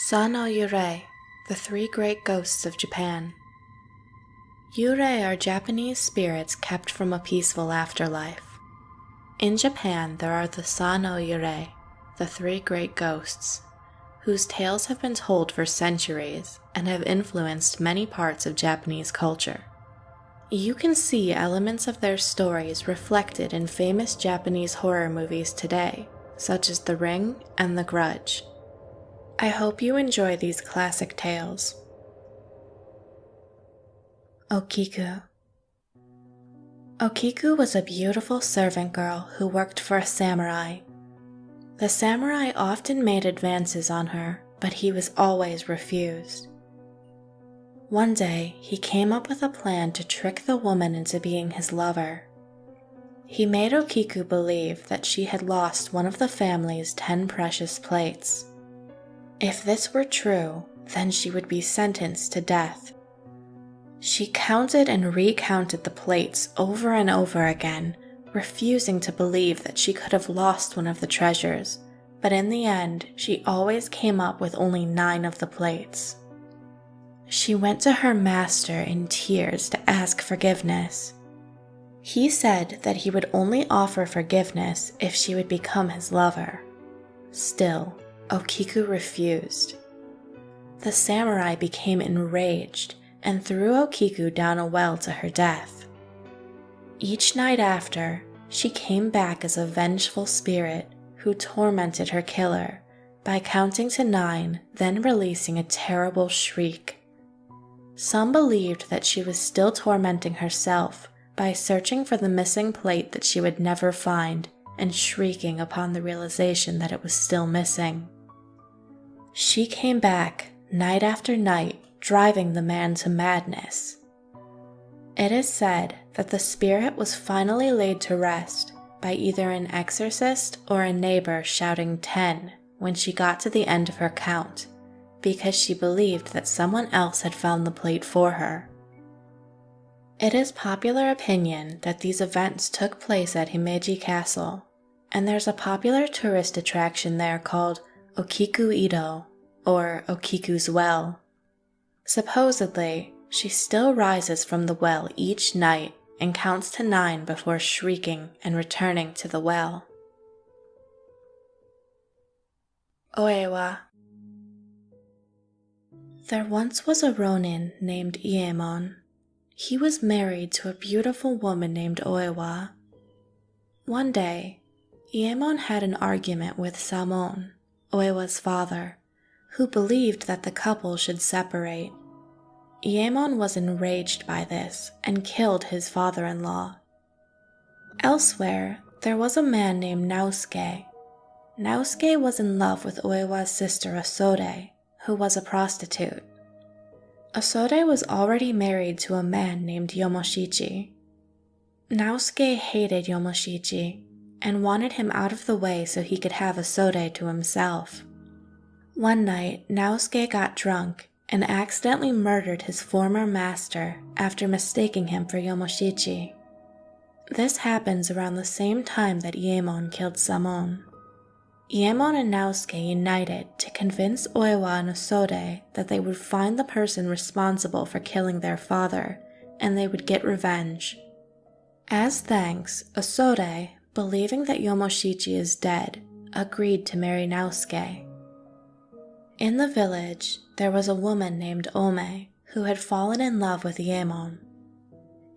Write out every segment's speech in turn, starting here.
San O-Yurei, the Three Great Ghosts of Japan. Yūrei are Japanese spirits kept from a peaceful afterlife. In Japan, there are the San O-Yurei, the Three Great Ghosts, whose tales have been told for centuries and have influenced many parts of Japanese culture. You can see elements of their stories reflected in famous Japanese horror movies today, such as The Ring and The Grudge. I hope you enjoy these classic tales. Okiku. Okiku was a beautiful servant girl who worked for a samurai. The samurai often made advances on her, but he was always refused. One day, he came up with a plan to trick the woman into being his lover. He made Okiku believe that she had lost one of the family's 10 precious plates. If this were true, then she would be sentenced to death. She counted and recounted the plates over and over again, refusing to believe that she could have lost one of the treasures, but in the end, she always came up with only 9 of the plates. She went to her master in tears to ask forgiveness. He said that he would only offer forgiveness if she would become his lover. Still, Okiku refused. The samurai became enraged and threw Okiku down a well to her death. Each night after, she came back as a vengeful spirit who tormented her killer by counting to 9, then releasing a terrible shriek. Some believed that she was still tormenting herself by searching for the missing plate that she would never find and shrieking upon the realization that it was still missing. She came back night after night, driving the man to madness. It is said that the spirit was finally laid to rest by either an exorcist or a neighbor shouting 10 when she got to the end of her count, because she believed that someone else had found the plate for her. It is popular opinion that these events took place at Himeji Castle, and there's a popular tourist attraction there called Okiku Ido, or Okiku's Well. Supposedly, she still rises from the well each night and counts to 9 before shrieking and returning to the well. Oiwa. There once was a ronin named Iemon. He was married to a beautiful woman named Oiwa. One day, Iemon had an argument with Samon, Oiwa's father, who believed that the couple should separate. Iemon was enraged by this and killed his father-in-law. Elsewhere, there was a man named Naosuke. Naosuke was in love with Oiwa's sister Asode, who was a prostitute. Asode was already married to a man named Yomoshichi. Naosuke hated Yomoshichi and wanted him out of the way so he could have Asode to himself. One night, Naosuke got drunk and accidentally murdered his former master after mistaking him for Yomoshichi. This happens around the same time that Iemon killed Samon. Iemon and Naosuke united to convince Oiwa and Asode that they would find the person responsible for killing their father, and they would get revenge. As thanks, Asode, believing that Yomoshichi is dead, agreed to marry Naosuke. In the village, there was a woman named Ome who had fallen in love with Iemon.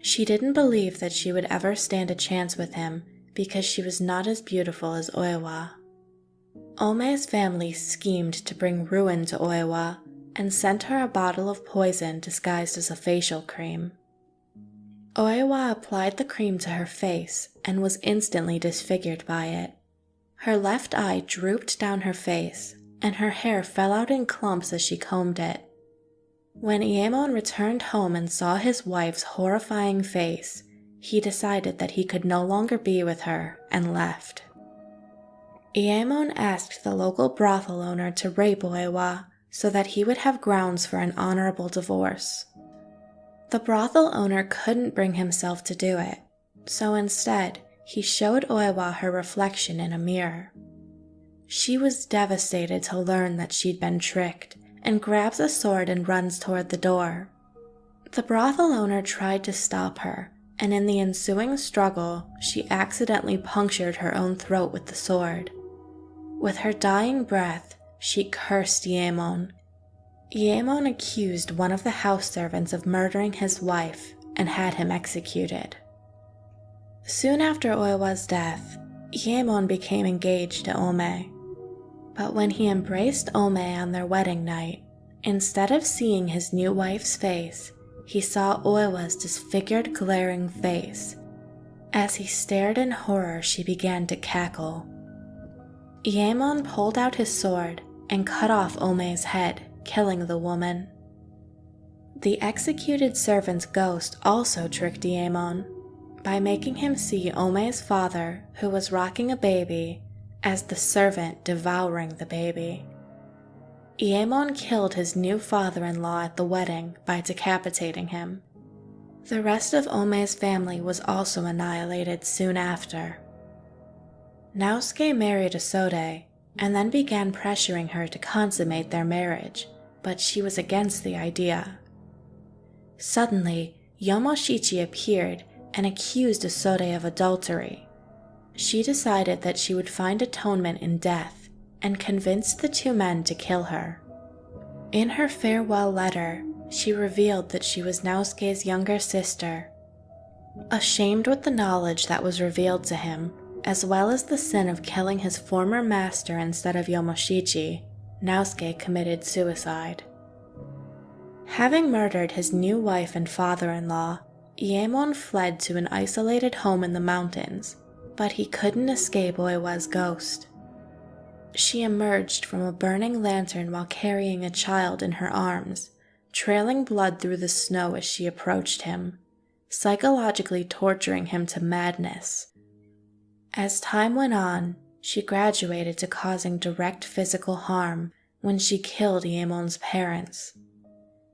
She didn't believe that she would ever stand a chance with him because she was not as beautiful as Oiwa. Ome's family schemed to bring ruin to Oiwa and sent her a bottle of poison disguised as a facial cream. Oiwa applied the cream to her face and was instantly disfigured by it. Her left eye drooped down her face, and her hair fell out in clumps as she combed it. When Iemon returned home and saw his wife's horrifying face, he decided that he could no longer be with her and left. Iemon asked the local brothel owner to rape Oiwa so that he would have grounds for an honorable divorce. The brothel owner couldn't bring himself to do it, so instead he showed Oiwa her reflection in a mirror. She was devastated to learn that she'd been tricked and grabs a sword and runs toward the door. The brothel owner tried to stop her, and in the ensuing struggle, she accidentally punctured her own throat with the sword. With her dying breath, she cursed Yaemon. Yaemon accused one of the house servants of murdering his wife and had him executed. Soon after Oiwa's death, Yaemon became engaged to Ome. But when he embraced Ome on their wedding night, instead of seeing his new wife's face, he saw Oiwa's disfigured, glaring face. As he stared in horror, she began to cackle. Yaemon pulled out his sword and cut off Ome's head, killing the woman. The executed servant's ghost also tricked Yaemon by making him see Ome's father, who was rocking a baby, as the servant devouring the baby. Yaemon killed his new father-in-law at the wedding by decapitating him. The rest of Ome's family was also annihilated soon after. Naosuke married Isode and then began pressuring her to consummate their marriage, but she was against the idea. Suddenly, Yomoshichi appeared and accused Isode of adultery. She decided that she would find atonement in death and convinced the two men to kill her. In her farewell letter, she revealed that she was Naosuke's younger sister. Ashamed with the knowledge that was revealed to him, as well as the sin of killing his former master instead of Yomoshichi, Naosuke committed suicide. Having murdered his new wife and father-in-law, Yaemon fled to an isolated home in the mountains, but he couldn't escape Oiwa's ghost. She emerged from a burning lantern while carrying a child in her arms, trailing blood through the snow as she approached him, psychologically torturing him to madness. As time went on, she graduated to causing direct physical harm when she killed Yaemon's parents.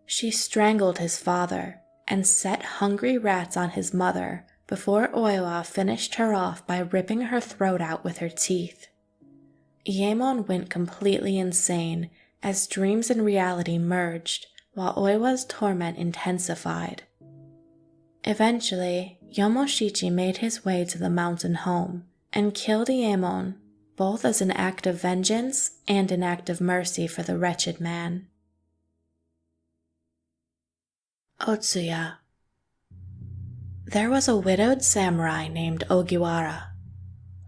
She strangled his father and set hungry rats on his mother before Oiwa finished her off by ripping her throat out with her teeth. Yaemon went completely insane as dreams and reality merged while Oiwa's torment intensified. Eventually, Yomoshichi made his way to the mountain home and killed Yaemon, both as an act of vengeance and an act of mercy for the wretched man. Otsuya. There was a widowed samurai named Ogiwara.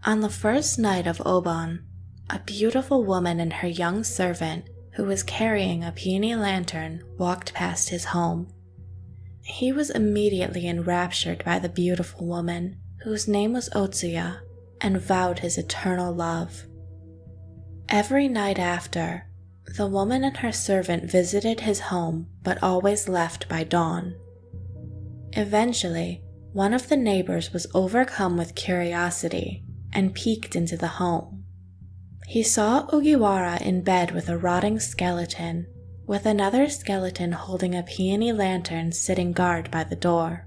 On the first night of Obon, a beautiful woman and her young servant, who was carrying a peony lantern, walked past his home. He was immediately enraptured by the beautiful woman, whose name was Otsuya, and vowed his eternal love. Every night after, the woman and her servant visited his home, but always left by dawn. Eventually, one of the neighbors was overcome with curiosity and peeked into the home. He saw Ogiwara in bed with a rotting skeleton, with another skeleton holding a peony lantern sitting guard by the door.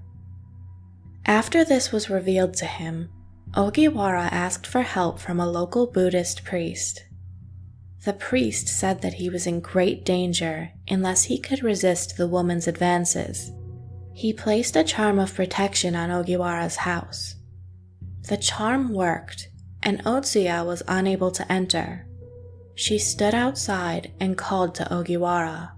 After this was revealed to him, Ogiwara asked for help from a local Buddhist priest. The priest said that he was in great danger unless he could resist the woman's advances. He placed a charm of protection on Ogiwara's house. The charm worked, and Otsuya was unable to enter. She stood outside and called to Ogiwara.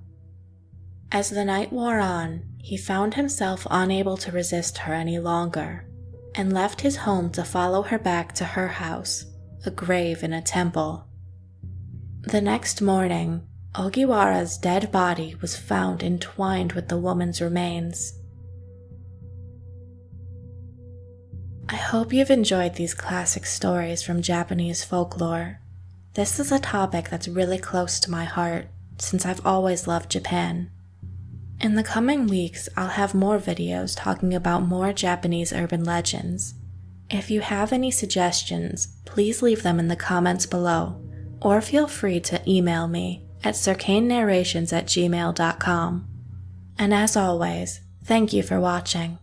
As the night wore on, he found himself unable to resist her any longer, and left his home to follow her back to her house, a grave in a temple. The next morning, Ogiwara's dead body was found entwined with the woman's remains. I hope you've enjoyed these classic stories from Japanese folklore. This is a topic that's really close to my heart, since I've always loved Japan. In the coming weeks, I'll have more videos talking about more Japanese urban legends. If you have any suggestions, please leave them in the comments below, or feel free to email me at CircaneNarrations@gmail.com. And as always, thank you for watching.